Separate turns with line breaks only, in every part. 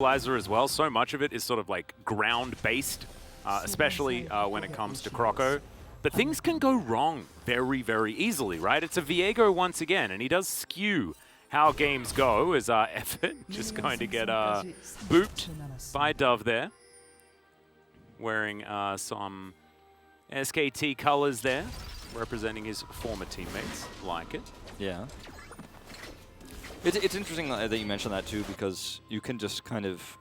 equalizer as well. So much of it is sort of like ground-based, especially when it comes to Croco. But things can go wrong very, very easily, right? It's a Viego once again, and he does skew how games go as Effort just going to get booped by Dove there. Wearing some SKT colors there, representing his former teammates. Like it.
Yeah. It's interesting that you mentioned that too, because you can just kind of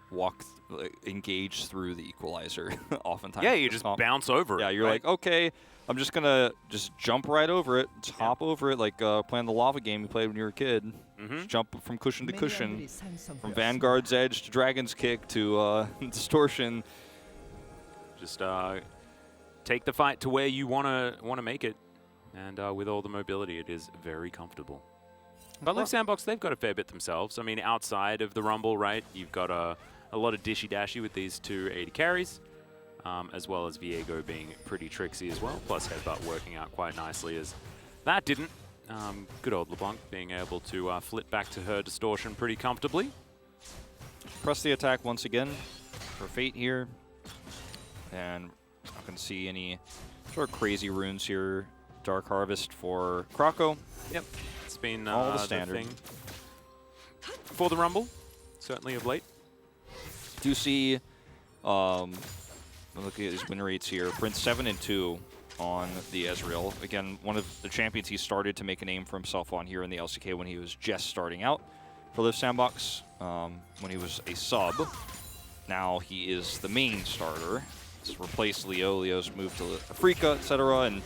engage through the equalizer oftentimes.
Yeah, you just bounce over it.
Yeah, you're
right?
like, okay, I'm just gonna jump right over it, hop over it, like playing the lava game you played when you were a kid. Just jump from cushion to cushion, from Vanguard's Edge to Dragon's Kick to Distortion.
Just take the fight to where you wanna make it, and with all the mobility, it is very comfortable. But Live Sandbox, they've got a fair bit themselves. I mean, outside of the Rumble, right, you've got a lot of dishy-dashy with these two 80 carries, as well as Viego being pretty tricksy as well, plus Headbutt working out quite nicely as that didn't. Good old LeBlanc being able to flip back to her Distortion pretty comfortably.
Press the attack once again for Fate here. And I can see any sort of crazy runes here. Dark Harvest for Croco.
Yep. It's been
all the standard
thing for the Rumble, certainly of late.
Do see, looking at these win rates here, Prince 7-2 on the Ezreal. Again, one of the champions he started to make a name for himself on here in the LCK when he was just starting out for Live Sandbox, when he was a sub. Now he is the main starter. He's replaced Leo. Leo's moved to Africa, etc. And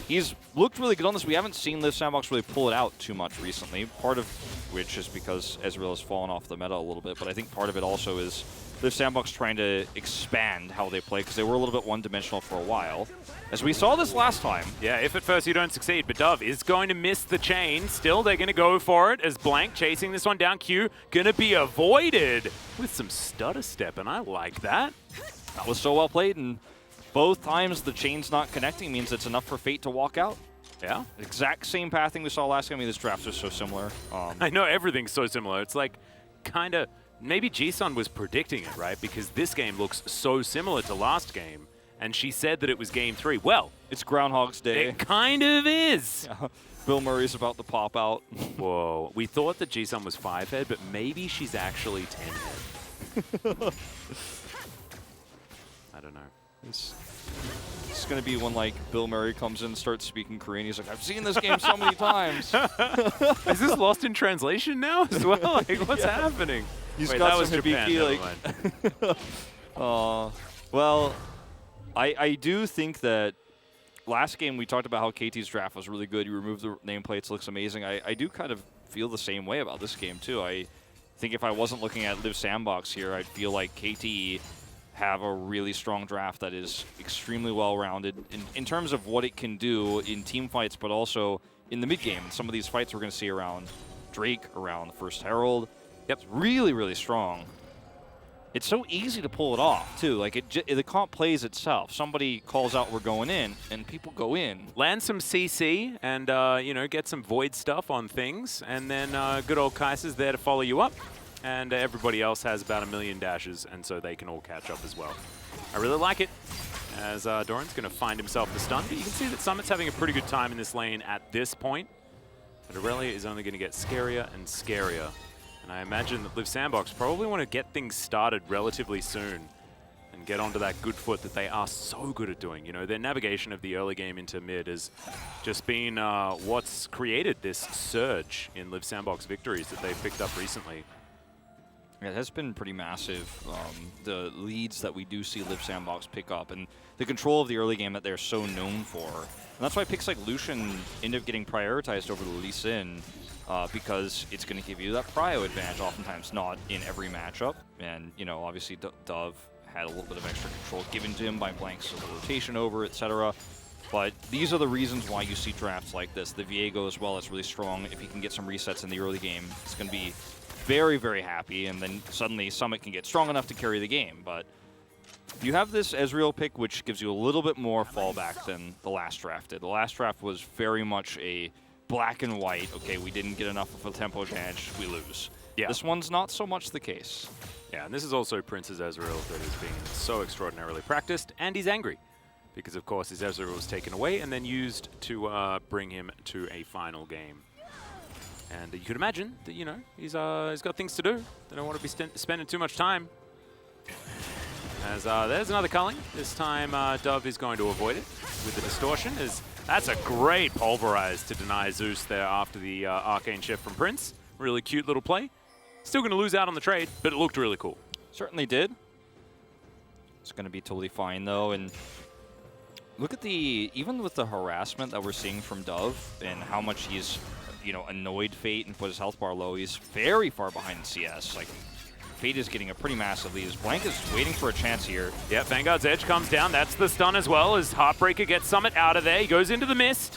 he's looked really good on this. We haven't seen Live Sandbox really pull it out too much recently, part of which is because Ezreal has fallen off the meta a little bit, but I think part of it also is Live Sandbox trying to expand how they play, because they were a little bit one-dimensional for a while. As we saw this last time.
Yeah, if at first you don't succeed, but Dove is going to miss the chain. Still, they're going to go for it as Blank chasing this one down. Q going to be avoided with some stutter step, and I like that.
That was so well played, and both times the chain's not connecting means it's enough for Fate to walk out.
Yeah.
Exact same pathing we saw last game. I mean, this draft is so similar.
I know everything's so similar. It's like kind of, maybe G-Sun was predicting it, right? Because this game looks so similar to last game, and she said that it was game 3. Well,
it's Groundhog's Day.
It kind of is.
Yeah. Bill Murray's about to pop out.
Whoa. We thought that G-Sun was 5-head, but maybe she's actually 10-head. I don't know.
It's going to be when, like, Bill Murray comes in and starts speaking Korean. He's like, I've seen this game so many times.
Is this lost in translation now as well? Like, what's happening?
He's
Wait,
got
that was
some
Japan,
hibiki, like. Well, I do think that last game we talked about how KT's draft was really good. You removed the nameplates, looks amazing. I do kind of feel the same way about this game, too. I think if I wasn't looking at Live Sandbox here, I'd feel like KT have a really strong draft that is extremely well-rounded in terms of what it can do in team fights, but also in the mid-game. And some of these fights we're going to see around Drake, around the First Herald. Yep. It's really, really strong. It's so easy to pull it off, too. Like, the comp plays itself. Somebody calls out, we're going in, and people go in.
Land some CC and, you know, get some Void stuff on things, and then good old Kaiser's there to follow you up. And everybody else has about 1 million dashes, and so they can all catch up as well. I really like it, as Doran's going to find himself the stun. But you can see that Summit's having a pretty good time in this lane at this point. But Aurelia is only going to get scarier and scarier. And I imagine that Live Sandbox probably want to get things started relatively soon and get onto that good foot that they are so good at doing. You know, their navigation of the early game into mid has just been what's created this surge in Live Sandbox victories that they've picked up recently.
Yeah, it has been pretty massive, the leads that we do see Live Sandbox pick up, and the control of the early game that they're so known for. And that's why picks like Lucian end up getting prioritized over the Lee Sin, because it's going to give you that prio advantage, oftentimes not in every matchup. And, you know, obviously Dove had a little bit of extra control given to him by Blank's rotation over, etc. But these are the reasons why you see drafts like this. The Viego as well is really strong. If he can get some resets in the early game, it's going to be very, very happy, and then suddenly Summit can get strong enough to carry the game. But you have this Ezreal pick, which gives you a little bit more fallback than the last draft did. The last draft was very much a black and white. Okay, we didn't get enough of a tempo advantage, we lose. Yeah. This one's not so much the case.
Yeah, and this is also Prince's Ezreal that is being so extraordinarily practiced, and he's angry. Because, of course, his Ezreal was taken away and then used to bring him to a final game. And you could imagine that, you know, he's got things to do. They don't want to be spending too much time. As there's another culling. This time, Dove is going to avoid it with the distortion. That's a great pulverize to deny Zeus there after the arcane shift from Prince. Really cute little play. Still going to lose out on the trade, but it looked really cool.
Certainly did. It's going to be totally fine, though. And look at even with the harassment that we're seeing from Dove and how much he's, you know, annoyed Fate and put his health bar low, he's very far behind in CS. Like, Fate is getting a pretty massive lead. Blank is waiting for a chance here.
Yeah, Vanguard's Edge comes down. That's the stun as well as Heartbreaker gets Summit out of there. He goes into the mist.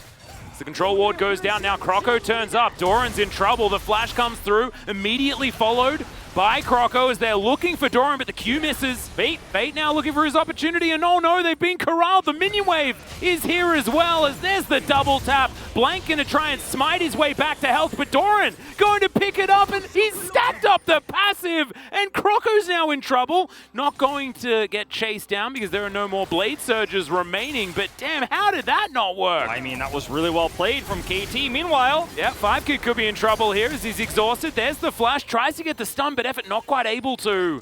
As the control ward goes down, now Croco turns up. Doran's in trouble. The flash comes through, immediately followed by Croco as they're looking for Doran, but the Q misses. Fate now looking for his opportunity, and oh no, they've been corralled. The minion wave is here as well, as there's the double tap. Blank gonna try and smite his way back to health, but Doran going to pick it up, and he's stacked up the passive, and Croco's now in trouble. Not going to get chased down because there are no more Blade Surges remaining, but damn, how did that not work?
I mean, that was really well played from KT. Meanwhile,
yeah, 5Kid could be in trouble here as he's exhausted. There's the flash, tries to get the stun, but Effort not quite able to.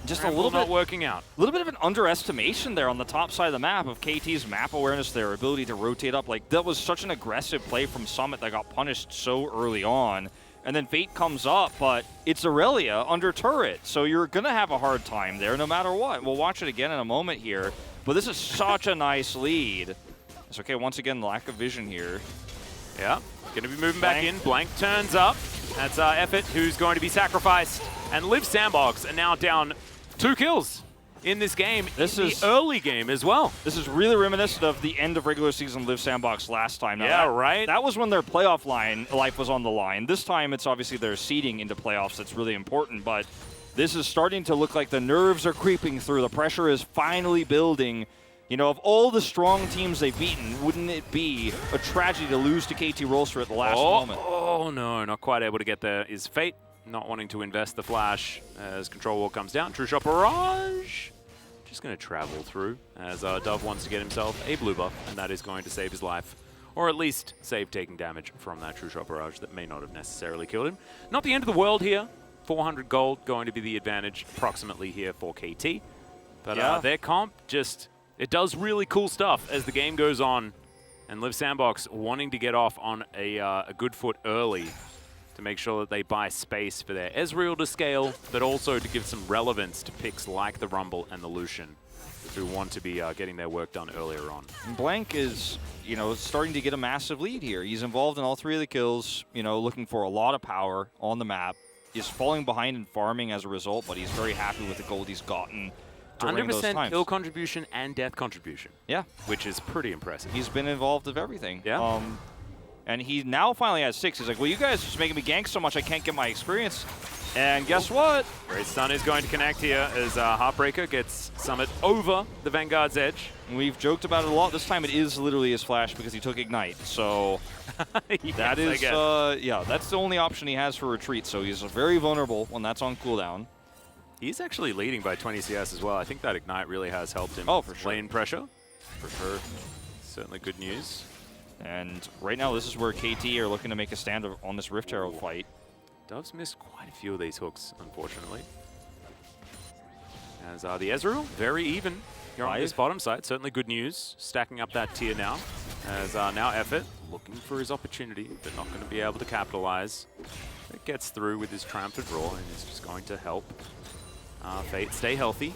Just a little bit
not working out.
A little bit of an underestimation there on the top side of the map of KT's map awareness, their ability to rotate up. Like, that was such an aggressive play from Summit that got punished so early on. And then Fate comes up, but it's Aurelia under turret, so you're going to have a hard time there no matter what. We'll watch it again in a moment here, but this is such a nice lead. It's okay, once again, lack of vision here.
Yeah, going to be moving back in. Blank turns up. That's Effort, who's going to be sacrificed. And Liv Sandbox are now down 2 kills in this game. This is the early game as well.
This is really reminiscent of the end of regular season Liv Sandbox last time. Now
yeah, right.
That was when their playoff life was on the line. This time, it's obviously their seeding into playoffs that's really important, but this is starting to look like the nerves are creeping through. The pressure is finally building. You know, of all the strong teams they've beaten, wouldn't it be a tragedy to lose to KT Rolster at the last moment?
Oh, no, not quite able to get there is Fate, not wanting to invest the flash as Control Wall comes down. True Shot Barrage, just going to travel through as Dove wants to get himself a blue buff, and that is going to save his life, or at least save taking damage from that True Shot Barrage that may not have necessarily killed him. Not the end of the world here. 400 gold going to be the advantage approximately here for KT. But
yeah.
Their comp just... It does really cool stuff as the game goes on, and Liv Sandbox wanting to get off on a good foot early to make sure that they buy space for their Ezreal to scale, but also to give some relevance to picks like the Rumble and the Lucian, who want to be getting their work done earlier on.
Blank is, you know, starting to get a massive lead here. He's involved in all 3 of the kills, you know, looking for a lot of power on the map. He's falling behind in farming as a result, but he's very happy with the gold he's gotten.
100% kill contribution and death contribution.
Yeah.
Which is pretty impressive.
He's been involved with everything.
Yeah.
And he now finally has 6. He's like, well, you guys are just making me gank so much I can't get my experience. And guess what?
Great stun is going to connect here as Heartbreaker gets Summit over the Vanguard's Edge.
We've joked about it a lot. This time it is literally his flash because he took Ignite. So
yes,
that is, yeah, that's the only option he has for retreat. So he's very vulnerable when that's on cooldown.
He's actually leading by 20 CS as well. I think that Ignite really has helped him.
Oh, for sure.
Lane pressure. For sure. Certainly good news.
And right now, this is where KT are looking to make a stand on this Rift Herald fight.
Dove's missed quite a few of these hooks, unfortunately. As the Ezreal, very even here on this bottom side. Certainly good news. Stacking up that tier now. As now Effort looking for his opportunity, but not going to be able to capitalize. It gets through with his Triumphant Roar, and is just going to help Fate stay healthy.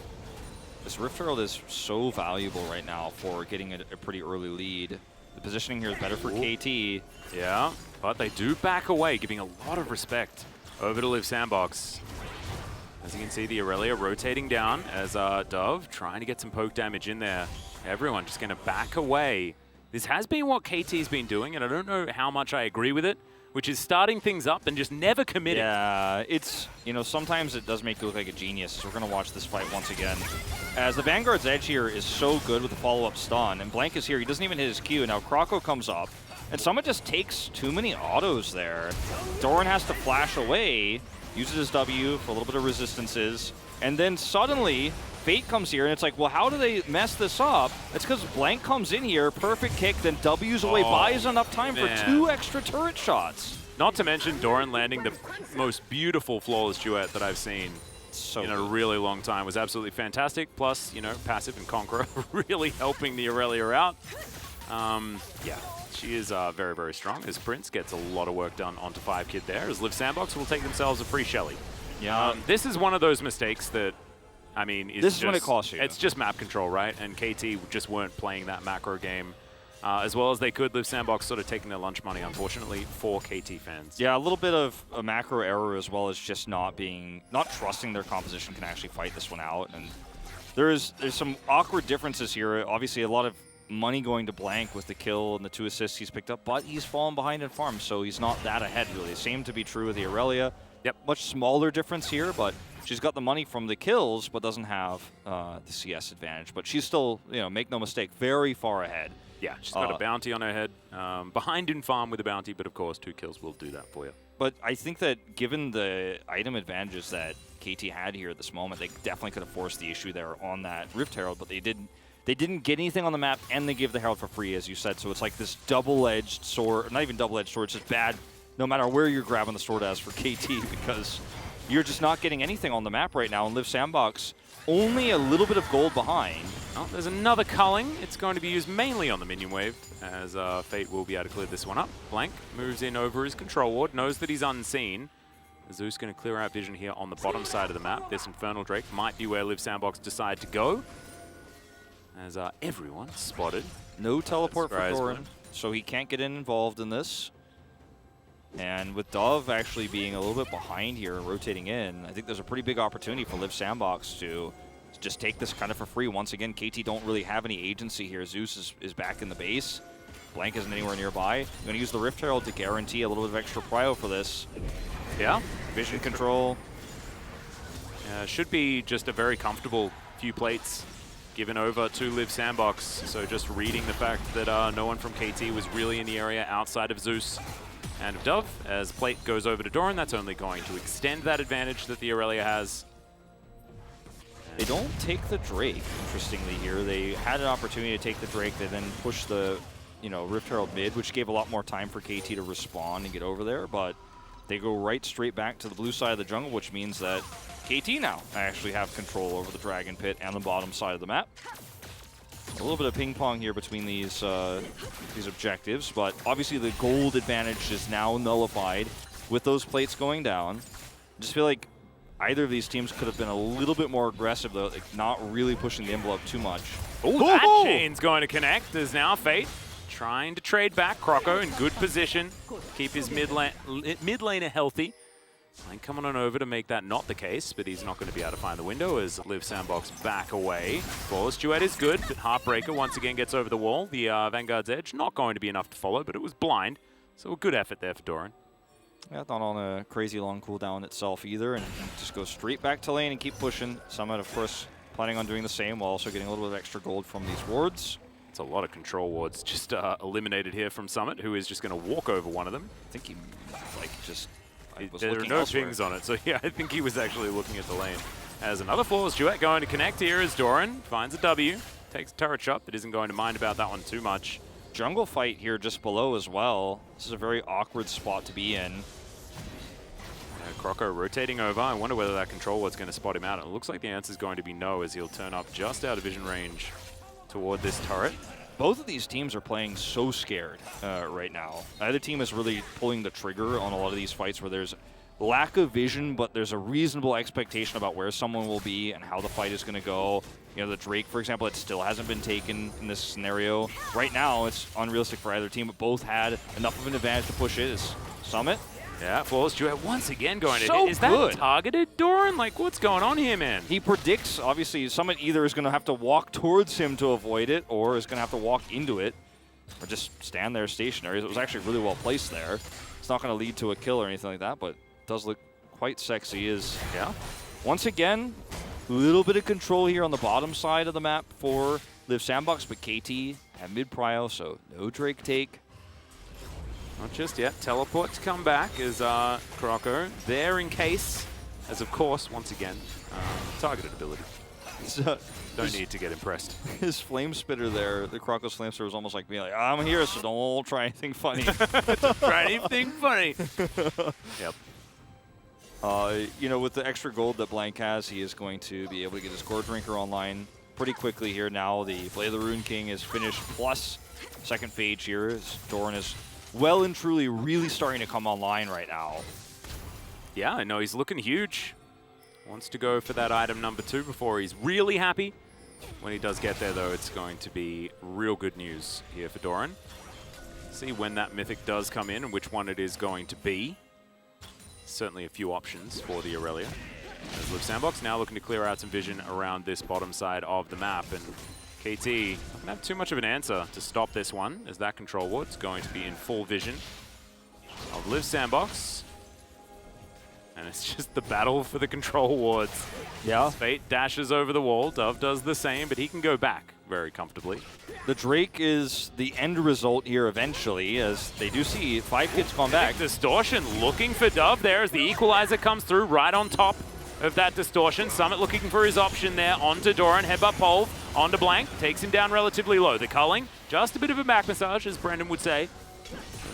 This Rift Herald is so valuable right now for getting a pretty early lead. The positioning here is better for KT.
Yeah, but they do back away, giving a lot of respect over to Liv Sandbox. As you can see, the Aurelia rotating down as Dove trying to get some poke damage in there. Everyone just going to back away. This has been what KT's been doing, and I don't know how much I agree with it, which is starting things up and just never committing.
Yeah, it's, you know, sometimes it does make you look like a genius. So we're going to watch this fight once again. As the Vanguard's Edge here is so good with the follow-up stun, and Blank is here. He doesn't even hit his Q. Now Croco comes up, and someone just takes too many autos there. Doran has to flash away, uses his W for a little bit of resistances, and then suddenly Fate comes here, and it's like, well, how do they mess this up? It's because Blank comes in here, perfect kick, then W's away, buys enough time for 2 extra turret shots.
Not to mention Doran landing the most beautiful flawless duet that I've seen in a really long time. Was absolutely fantastic. Plus, you know, passive and Conqueror really helping the Aurelia out. Yeah, she is very, very strong. As Prince gets a lot of work done onto 5 Kid there, as Live Sandbox will take themselves a free Shelly.
Yeah.
This is one of those mistakes that, I mean,
this is when it costs you.
It's just map control, right? And KT just weren't playing that macro game as well as they could. Live Sandbox sort of taking their lunch money, unfortunately, for KT fans.
Yeah, a little bit of a macro error as well as just not trusting their composition can actually fight this one out. And there's some awkward differences here. Obviously, a lot of money going to Blank with the kill and the 2 assists he's picked up, but he's fallen behind in farm, so he's not that ahead, really. Same to be true with the Aurelia.
Yep.
Much smaller difference here, but she's got the money from the kills, but doesn't have the CS advantage. But she's still, you know, make no mistake, very far ahead.
Yeah, she's got a bounty on her head. Behind in farm with a bounty, but of course 2 kills will do that for you.
But I think that given the item advantages that KT had here at this moment, they definitely could have forced the issue there on that Rift Herald, but they didn't. They didn't get anything on the map, and they gave the Herald for free, as you said. So it's like this double-edged sword, not even double-edged sword, it's just bad no matter where you're grabbing the sword as for KT, because you're just not getting anything on the map right now. And Live Sandbox only a little bit of gold behind.
Oh, there's another culling. It's going to be used mainly on the minion wave, as Fate will be able to clear this one up. Blank moves in over his control ward, knows that he's unseen. Zeus going to clear out vision here on the bottom side of the map. This Infernal Drake might be where Live Sandbox decide to go, as everyone spotted.
No teleport for Doran, so he can't get involved in this. And with Dove actually being a little bit behind here and rotating in, I think there's a pretty big opportunity for Live Sandbox to just take this kind of for free. Once again, KT don't really have any agency here. Zeus is back in the base. Blank isn't anywhere nearby. I'm going to use the Rift Herald to guarantee a little bit of extra prio for this.
Yeah.
Vision control.
Should be just a very comfortable few plates given over to Live Sandbox. So just reading the fact that no one from KT was really in the area outside of Zeus and of Dove. As plate goes over to Doran, that's only going to extend that advantage that the Aurelia has.
They don't take the Drake, interestingly here. They had an opportunity to take the Drake. They then pushed the, you know, Rift Herald mid, which gave a lot more time for KT to respond and get over there, but they go right straight back to the blue side of the jungle, which means that KT now actually have control over the Dragon Pit and the bottom side of the map. A little bit of ping pong here between these objectives, but obviously the gold advantage is now nullified with those plates going down. I just feel like either of these teams could have been a little bit more aggressive, though, like not really pushing the envelope too much.
Oh, that chain's going to connect. There's now Fate trying to trade back. Croco in good position, keep his mid laner healthy. And coming on over to make that not the case, but he's not going to be able to find the window as Live Sandbox back away. Flawless duet is good, but Heartbreaker once again gets over the wall. The Vanguard's Edge not going to be enough to follow, but it was blind. So a good effort there for Doran.
Yeah, not on a crazy long cooldown itself either, and just go straight back to lane and keep pushing. Summit, of course, planning on doing the same while also getting a little bit of extra gold from these wards.
It's a lot of control wards just eliminated here from Summit, who is just going to walk over one of them.
I think he, like, just...
There are no pings on it, so yeah, I think he was actually looking at the lane. As another flawless duet going to connect here as Doran finds a W, takes a turret shot, but isn't going to mind about that one too much.
Jungle fight here just below as well. This is a very awkward spot to be in.
Croco rotating over. I wonder whether that control ward's going to spot him out. It looks like the answer is going to be no, as he'll turn up just out of vision range toward this turret.
Both of these teams are playing so scared right now. Either team is really pulling the trigger on a lot of these fights where there's lack of vision, but there's a reasonable expectation about where someone will be and how the fight is going to go. You know, the Drake, for example, it still hasn't been taken in this scenario. Right now, it's unrealistic for either team, but both had enough of an advantage to push it. Is Summit?
Yeah, Flawless Duet once again going
so
to hit. Is
good.
That targeted, Doran? Like, what's going on here, man?
He predicts, obviously, Summit either is going to have to walk towards him to avoid it, or is going to have to walk into it, or just stand there stationary. It was actually really well placed there. It's not going to lead to a kill or anything like that, but it does look quite sexy. Yeah. Once again, a little bit of control here on the bottom side of the map for Live Sandbox, but KT at mid prio, so no Drake take.
Not just yet. Teleport to come back is Croco there in case, as of course, once again, targeted ability. Don't need to get impressed.
His flame spitter there, the Croco's flame spitter was almost like being like, I'm here, so don't try anything funny.
Try anything funny. Yep.
You know, with the extra gold that Blank has, he is going to be able to get his Core Drinker online pretty quickly here. Now the Blade of the Rune King is finished, plus second phase here. As Doran is well and truly really starting to come online right now.
Yeah, I know he's looking huge. Wants to go for that item number 2 before he's really happy. When he does get there, though, it's going to be real good news here for Doran. See when that Mythic does come in and which one it is going to be. Certainly a few options for the Aurelia. As Live Sandbox now looking to clear out some vision around this bottom side of the map. And KT not going to have too much of an answer to stop this one, as that control ward's going to be in full vision of Live Sandbox. And it's just the battle for the control wards.
Yeah.
Fate dashes over the wall. Dove does the same, but he can go back very comfortably.
The Drake is the end result here eventually, as they do see 5 kids come back.
Distortion looking for Dove there as the Equalizer comes through right on top of that Distortion. Summit looking for his option there onto Doran. Headbutt pole onto Blank. Takes him down relatively low. The culling, just a bit of a back massage, as Brendan would say.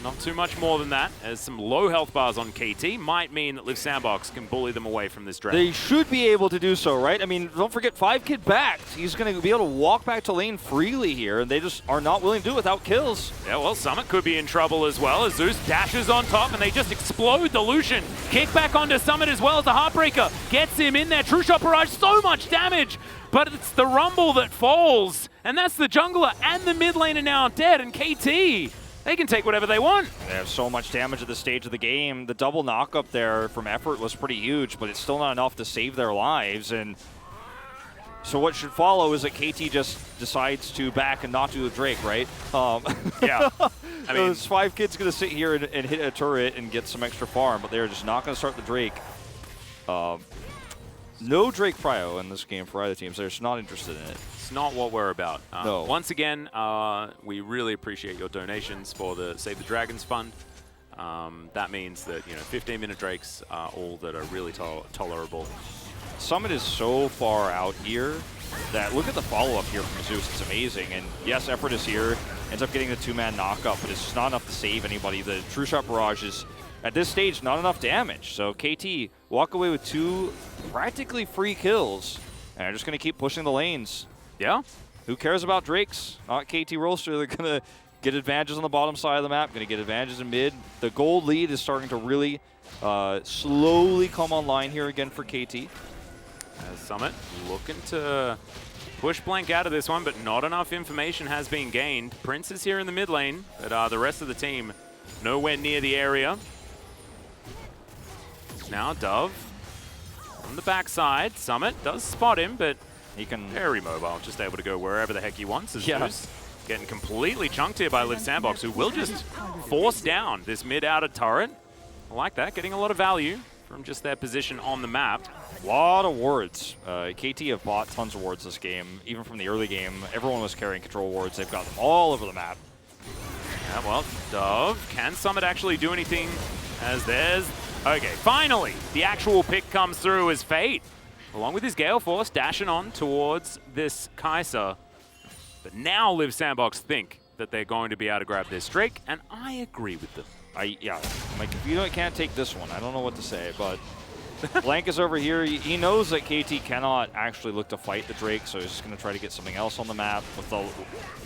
Not too much more than that, as some low health bars on KT might mean that Live Sandbox can bully them away from this dragon.
They should be able to do so, right? I mean, don't forget 5 kid back. He's going to be able to walk back to lane freely here, and they just are not willing to do it without kills.
Yeah, well, Summit could be in trouble as well, as Zeus dashes on top, and they just explode the Lucian. Kick back onto Summit as well as the Heartbreaker gets him in there. True Shot Barrage, so much damage, but it's the Rumble that falls, and that's the jungler and the mid lane are now dead, and KT, they can take whatever they want.
They have so much damage at this stage of the game. The double knock up there from Effort was pretty huge, but it's still not enough to save their lives. And so what should follow is that KT just decides to back and not do the Drake, right?
Yeah. I mean,
those 5 kids going to sit here and hit a turret and get some extra farm, but they're just not going to start the Drake. No Drake prio in this game for either team, so they're just not interested in it.
It's not what we're about.
No.
Once again, we really appreciate your donations for the Save the Dragons Fund. That means that 15-minute Drakes are all that are really tolerable.
Summit is so far out here that look at the follow-up here from Zeus. It's amazing. And yes, Effort is here, ends up getting the 2-man knock-up, but it's just not enough to save anybody. The True Shot Barrage is, at this stage, not enough damage. So KT walk away with 2 practically free kills, and are just going to keep pushing the lanes.
Yeah.
Who cares about Drakes? Not KT Roaster. They're going to get advantages on the bottom side of the map, going to get advantages in mid. The gold lead is starting to really slowly come online here again for KT.
As Summit looking to push Blank out of this one, but not enough information has been gained. Prince is here in the mid lane, but the rest of the team nowhere near the area. Now Dove on the backside. Summit does spot him, but he can very mobile, just able to go wherever the heck he wants. As Zeus getting completely chunked here by Live Sandbox, who will just force down this mid-outer turret. I like that, getting a lot of value from just their position on the map.
A lot of wards. KT have bought tons of wards this game. Even from the early game, everyone was carrying control wards. They've got them all over the map.
Yeah, well, Dove, can Summit actually do anything? As there's... Okay, finally, the actual pick comes through as Fate, along with his Gale Force, dashing on towards this Kai'Sa. But now Live Sandbox think that they're going to be able to grab this Drake, and I agree with them.
Yeah, I'm like, if you can't take this one, I don't know what to say, but Blank is over here. He knows that KT cannot actually look to fight the Drake, so he's just going to try to get something else on the map with a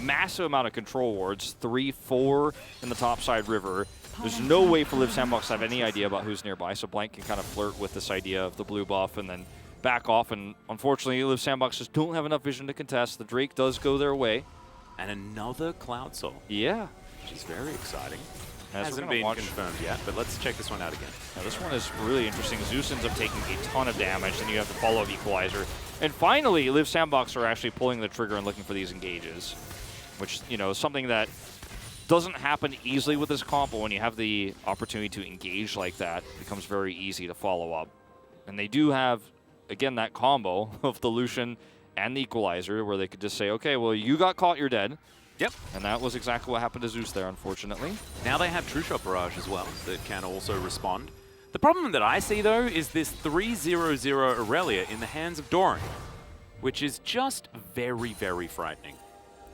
massive amount of control wards, 3, 4 in the topside river. There's no way for Live Sandbox to have any idea about who's nearby, so Blank can kind of flirt with this idea of the blue buff and then back off, and unfortunately, Live Sandbox just don't have enough vision to contest. The Drake does go their way.
And another Cloud Soul.
Yeah.
Which is very exciting.
As
Hasn't been confirmed yet, but let's check this one out again.
Now, this one is really interesting. Zeus ends up taking a ton of damage, then you have the follow-up Equalizer. And finally, Live Sandbox are actually pulling the trigger and looking for these engages, which, is something that doesn't happen easily with this comp, but when you have the opportunity to engage like that, it becomes very easy to follow up. And they do have, again, that combo of the Lucian and the Equalizer, where they could just say, okay, well, you got caught, you're dead.
Yep.
And that was exactly what happened to Zeus there, unfortunately.
Now they have True Shot Barrage as well that can also respond. The problem that I see, though, is this 3-0-0 Aurelia in the hands of Doran, which is just very, very frightening.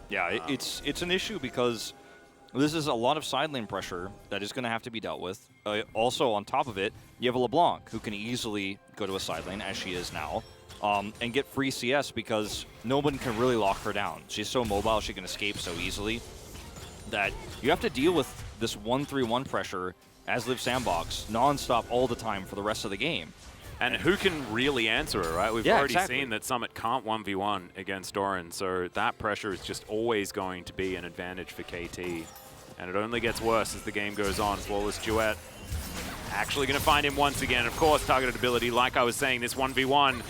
Yeah, it's an issue because this is a lot of side lane pressure that is going to have to be dealt with. Also, on top of it, you have a LeBlanc who can easily go to a side lane, as she is now, and get free CS because no one can really lock her down. She's so mobile, she can escape so easily that you have to deal with this 1-3-1 pressure as Live Sandbox non-stop all the time for the rest of the game.
And who can really answer it, right? We've already seen that Summit can't 1v1 against Doran, so that pressure is just always going to be an advantage for KT. And it only gets worse as the game goes on. Flawless Duet actually going to find him once again. Of course, targeted ability, like I was saying, this 1v1.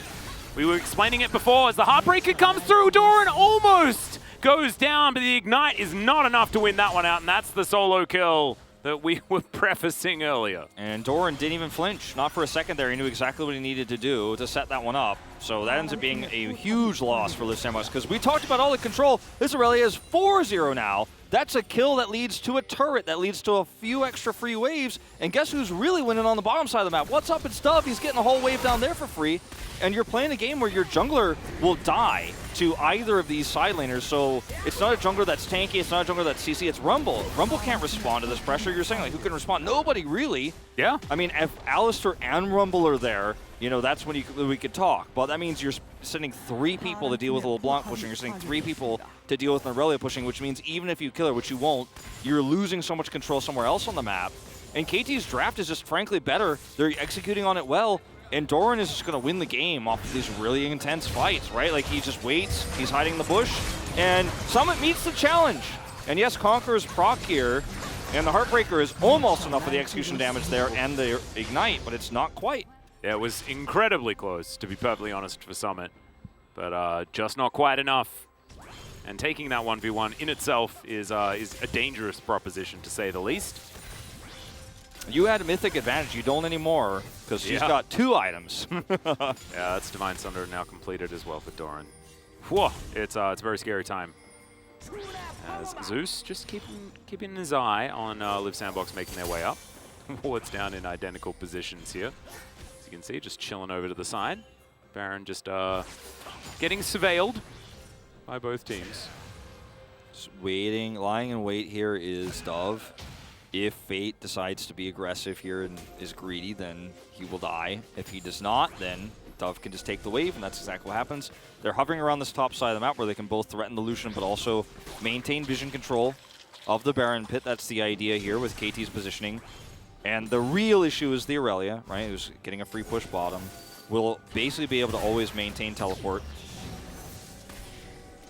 We were explaining it before as the Heartbreaker comes through. Doran almost goes down, but the Ignite is not enough to win that one out, and that's the solo kill that we were prefacing earlier.
And Doran didn't even flinch. Not for a second there. He knew exactly what he needed to do to set that one up. So that ends up being a huge loss for Liv Sandbox because we talked about all the control. This Aurelia is 4-0 now. That's a kill that leads to a turret, that leads to a few extra free waves. And guess who's really winning on the bottom side of the map? What's up? It's Dove. He's getting a whole wave down there for free. And you're playing a game where your jungler will die to either of these side laners. So it's not a jungler that's tanky. It's not a jungler that's CC. It's Rumble. Rumble can't respond to this pressure. You're saying, like, who can respond? Nobody, really.
Yeah.
I mean, if Alistar and Rumble are there, you know, that's when we could talk. But that means you're sending 3 people to deal with a LeBlanc pushing. You're sending 3 people to deal with an Aurelia pushing, which means even if you kill her, which you won't, you're losing so much control somewhere else on the map. And KT's draft is just frankly better. They're executing on it well. And Doran is just going to win the game off of these really intense fights, right? Like, he just waits, he's hiding in the bush, and Summit meets the challenge. And yes, Conqueror's proc here, and the Heartbreaker is almost enough for the execution damage there and the Ignite, but it's not quite.
Yeah, it was incredibly close, to be perfectly honest, for Summit. But just not quite enough. And taking that 1v1 in itself is a dangerous proposition, to say the least.
You had a Mythic advantage. You don't anymore, because she's got 2 items.
Yeah, that's Divine Sunder now completed as well for Doran. Whoa, it's a very scary time. As Zeus just keeping his eye on Liv Sandbox making their way up. Ward's down in identical positions here. As you can see, just chilling over to the side. Baron just getting surveilled by both teams.
Just waiting, lying in wait here is Dove. If Fate decides to be aggressive here and is greedy, then he will die. If he does not, then Dove can just take the wave, and that's exactly what happens. They're hovering around this top side of the map where they can both threaten the Lucian, but also maintain vision control of the Baron pit. That's the idea here with KT's positioning. And the real issue is the Aurelia, right, who's getting a free push bottom. Will basically be able to always maintain teleport.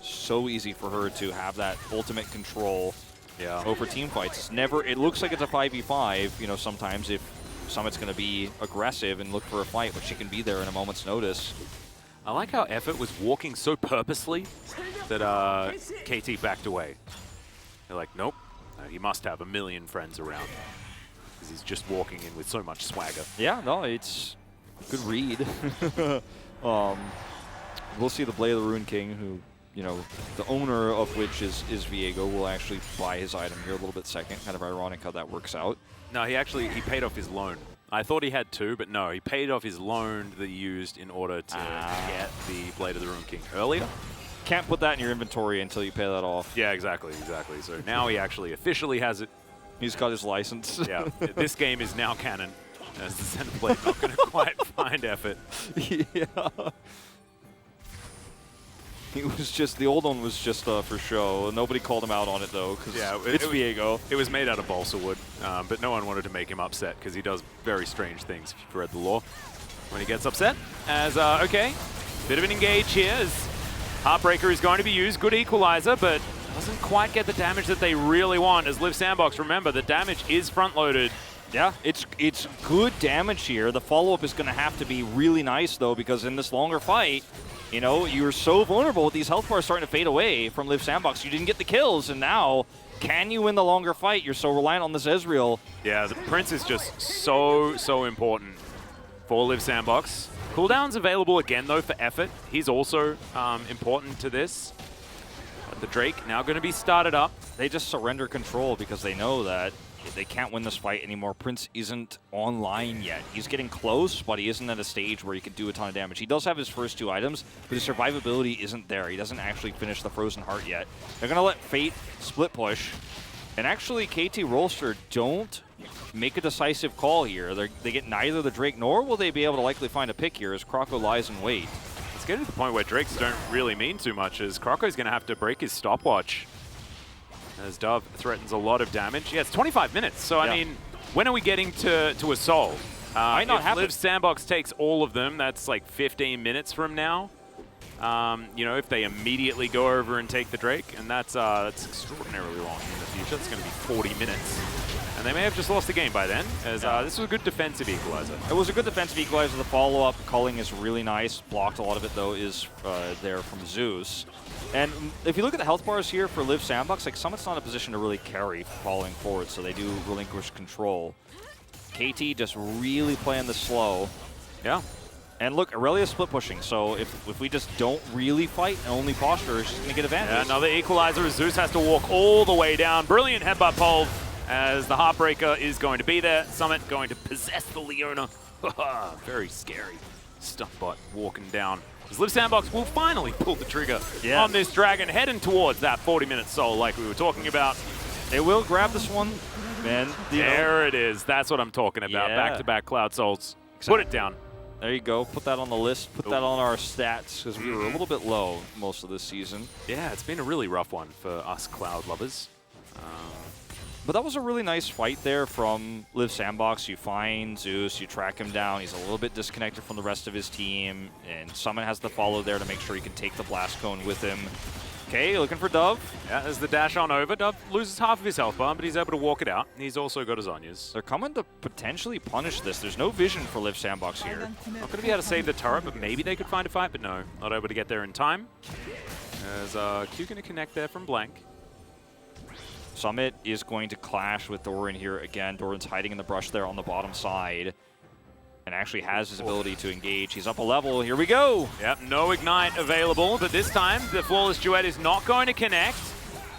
So easy for her to have that ultimate control over team fights. It's never, it looks like it's a 5v5, you know, sometimes if Summit's going to be aggressive and look for a fight, but she can be there in a moment's notice.
I like how Effort was walking so purposely that KT backed away. They're like, nope, he must have a million friends around. Because he's just walking in with so much swagger.
Yeah, no, it's a good read. We'll see the Blade of the Rune King, who, you know, the owner of which is Viego, will actually buy his item here a little bit second. Kind of ironic how that works out.
No, he paid off his loan. I thought he had 2, but no, he paid off his loan that he used in order to get the Blade of the Rune King earlier.
Can't put that in your inventory until you pay that off.
Yeah, exactly. So now he actually officially has it.
He's got his license.
Yeah, this game is now canon, as the center blade not going to quite find Effort.
Yeah. It was just, the old one was just for show. Nobody called him out on it, though, because it's Viego.
It was made out of balsa wood, but no one wanted to make him upset, because he does very strange things, if you've read the lore. When he gets upset, as, okay, bit of an engage here, as Heartbreaker is going to be used. Good equalizer, but doesn't quite get the damage that they really want, as Liv Sandbox, remember, the damage is front-loaded.
Yeah, it's good damage here. The follow-up is going to have to be really nice, though, because in this longer fight, you know, you're so vulnerable with these health bars starting to fade away from Liv Sandbox. You didn't get the kills, and now, can you win the longer fight? You're so reliant on this Ezreal.
Yeah, the Prince is just so important for Liv Sandbox. Cooldown's available again, though, for Effort. He's also important to this. But the Drake now going to be started up.
They just surrender control because they know that they can't win this fight anymore. Prince isn't online yet. He's getting close, but he isn't at a stage where he can do a ton of damage. He does have his first 2 items, but his survivability isn't there. He doesn't actually finish the Frozen Heart yet. They're going to let Fate split push. And actually, KT Rolster don't make a decisive call here. They get neither the Drake, nor will they be able to likely find a pick here as Croco lies in wait.
It's getting to the point where Drakes don't really mean too much, as Croco's going to have to break his stopwatch. As Dove threatens a lot of damage. Yeah, it's 25 minutes, so I mean, when are we getting to a soul?
Might not happen.
Liv Sandbox takes all of them, that's like 15 minutes from now. You know, if they immediately go over and take the Drake, and that's extraordinarily long in the future. It's going to be 40 minutes. And they may have just lost the game by then, as this was a good defensive equalizer.
It was a good defensive equalizer. The follow-up culling is really nice. Blocked a lot of it, though, is there from Zeus. And if you look at the health bars here for Liv Sandbox, like Summit's not in a position to really carry falling forward, so they do relinquish control. KT just really playing the slow.
Yeah.
And look, Aurelia split pushing, so if we just don't really fight and only posture, it's just going to get advantage.
Yeah, another equalizer. Zeus has to walk all the way down. Brilliant headbutt Pulv, as the Heartbreaker is going to be there. Summit going to possess the Leona. Very scary. Stuntbot walking down. As Liv Sandbox will finally pull the trigger on this Dragon, heading towards that 40-minute soul like we were talking about.
They will grab this one, man.
There it is. That's what I'm talking about. Back-to-back Cloud Souls.
Exactly.
Put it down.
There you go. Put that on the list. Put that on our stats, because we were a little bit low most of this season.
Yeah, it's been a really rough one for us Cloud lovers.
But that was a really nice fight there from Liv Sandbox. You find Zeus, you track him down. He's a little bit disconnected from the rest of his team, and Summit has the follow there to make sure he can take the Blast Cone with him. Okay, looking for Dove.
Yeah, as the dash on over, Dove loses half of his health bar, but he's able to walk it out. He's also got his Zhonya's.
They're coming to potentially punish this. There's no vision for Liv Sandbox here.
Not going to be able to save the turret, but maybe they could find a fight, but no. Not able to get there in time. As Q going to connect there from Blank.
Summit is going to clash with Doran here again. Doran's hiding in the brush there on the bottom side and actually has his ability to engage. He's up a level. Here we go.
Yep, no Ignite available, but this time the Flawless Duet is not going to connect.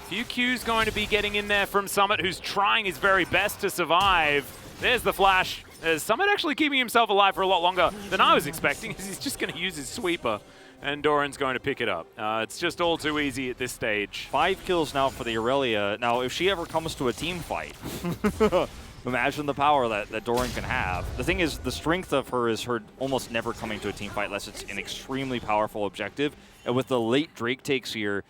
Few Q's going to be getting in there from Summit, who's trying his very best to survive. There's the flash. Summit actually keeping himself alive for a lot longer than I was expecting, because he's just going to use his sweeper. And Doran's going to pick it up. It's just all too easy at this stage.
5 kills now for the Aurelia. Now, if she ever comes to a team fight, imagine the power that Doran can have. The thing is, the strength of her is her almost never coming to a team fight unless it's an extremely powerful objective. And with the late Drake takes here,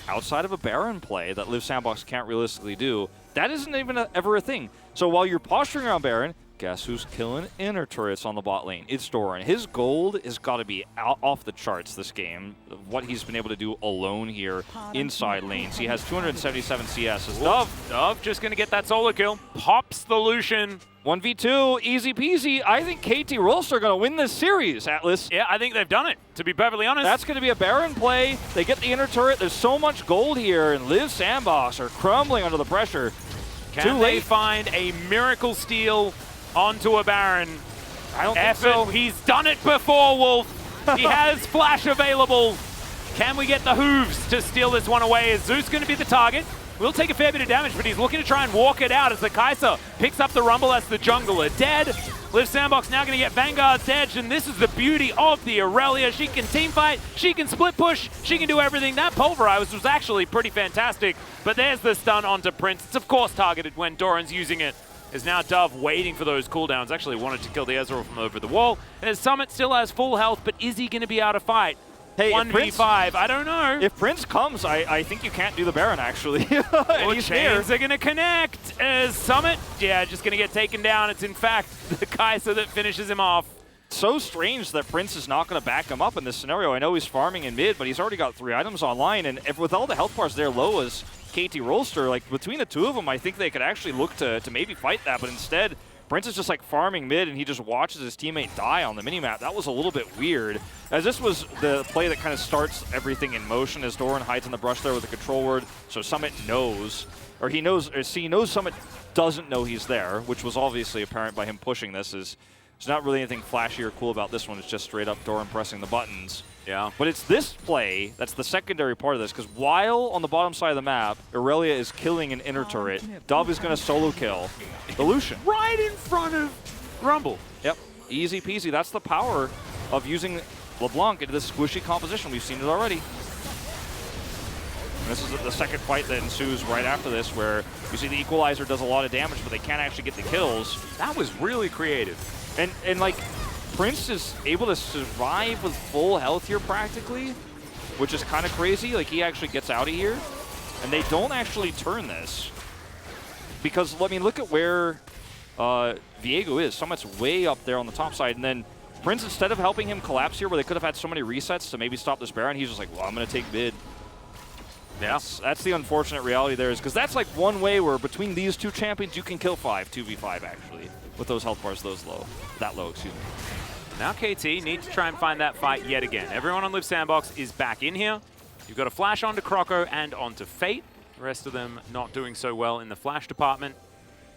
outside of a Baron play that Liv Sandbox can't realistically do, that isn't even ever a thing. So while you're posturing around Baron, guess who's killing inner turrets on the bot lane? It's Doran. His gold has got to be off the charts this game. What he's been able to do alone here inside lanes. He has 277 CS.
Dove just going to get that solo kill. Pops the Lucian.
1v2, easy peasy. I think KT Rolster are going to win this series, Atlas.
Yeah, I think they've done it, to be perfectly honest.
That's going to be a Baron play. They get the inner turret. There's so much gold here, and Liv Sandbox are crumbling under the pressure.
Can they find a miracle steal onto a Baron?
I don't think so.
He's done it before, Wolf. He has flash available. Can we get the hooves to steal this one away? Is Zeus going to be the target? Will take a fair bit of damage, but he's looking to try and walk it out as the Kai'Sa picks up the Rumble as the jungler dead. Liv Sandbox now going to get Vanguard's edge, and this is the beauty of the Aurelia. She can teamfight, she can split push, she can do everything. That Pulverize was actually pretty fantastic, but there's the stun onto Prince. It's of course targeted when Doran's using it. Is now Dove waiting for those cooldowns. Actually wanted to kill the Ezreal from over the wall. And as Summit still has full health, but is he going to be able to fight?
Hey,
1v5, I don't know.
If Prince comes, I think you can't do the Baron, actually.
And he's chains are going to connect as Summit, just going to get taken down. It's in fact the Kai'Sa that finishes him off.
So strange that Prince is not going to back him up in this scenario. I know he's farming in mid, but he's already got 3 items online. And with all the health bars there low as KT Rolster, like between the two of them, I think they could actually look to maybe fight that. But instead, Prince is just like farming mid, and he just watches his teammate die on the minimap. That was a little bit weird, as this was the play that kind of starts everything in motion as Doran hides in the brush there with the control word. So Summit knows, or he knows Summit doesn't know he's there, which was obviously apparent by him pushing this. There's not really anything flashy or cool about this one. It's just straight up Doran pressing the buttons.
Yeah.
But it's this play that's the secondary part of this, because while on the bottom side of the map, Aurelia is killing an inner turret, Dove is going to solo kill the Lucian.
Right in front of Rumble.
Yep, easy peasy. That's the power of using LeBlanc into this squishy composition. We've seen it already. And this is the second fight that ensues right after this, where you see the Equalizer does a lot of damage, but they can't actually get the kills.
That was really creative.
And like, Prince is able to survive with full health here practically, which is kind of crazy. Like, he actually gets out of here, and they don't actually turn this. Because, I mean, look at where Viego is. Summit's way up there on the top side, and then Prince, instead of helping him collapse here, where they could have had so many resets to maybe stop this Baron, he's just like, well, I'm going to take mid.
Yeah.
That's the unfortunate reality there, is because that's like one way where between these two champions, you can kill 2v5 actually, with those health bars that low, excuse me.
Now KT need to try and find that fight yet again. Everyone on Live Sandbox is back in here. You've got a flash onto Croco and onto Fate. The rest of them not doing so well in the flash department.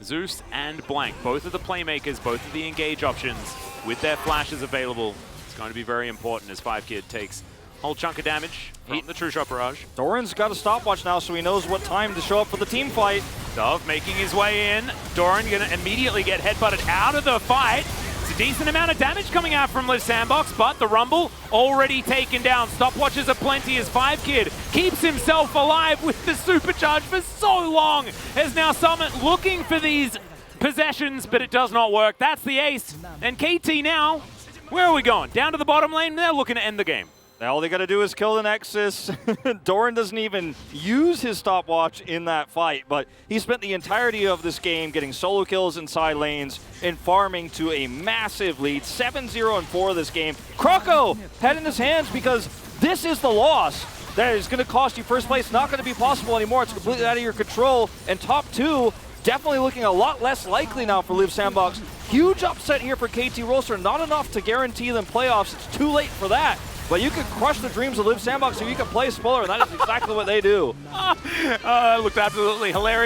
Zeus and Blank, both of the playmakers, both of the engage options with their flashes available. It's going to be very important as 5kid takes a whole chunk of damage from the True Shot Barrage.
Doran's got a stopwatch now, so he knows what time to show up for the team fight.
Dove making his way in. Doran going to immediately get headbutted out of the fight. It's a decent amount of damage coming out from Live Sandbox, but the Rumble already taken down. Stopwatches are plenty as 5kid keeps himself alive with the supercharge for so long. As now Summit looking for these possessions, but it does not work. That's the ace. And KT now, where are we going? Down to the bottom lane? They're looking to end the game.
All they got to do is kill the Nexus. Doran doesn't even use his stopwatch in that fight, but he spent the entirety of this game getting solo kills in side lanes and farming to a massive lead. 7-0 and 4 this game. Croco had in his hands, because this is the loss that is going to cost you first place. Not going to be possible anymore. It's completely out of your control. And top two, definitely looking a lot less likely now for Live Sandbox. Huge upset here for KT Rolster. Not enough to guarantee them playoffs. It's too late for that. But you can crush the dreams of Live Sandbox if you can play spoiler, and that is exactly what they do.
It looked absolutely hilarious.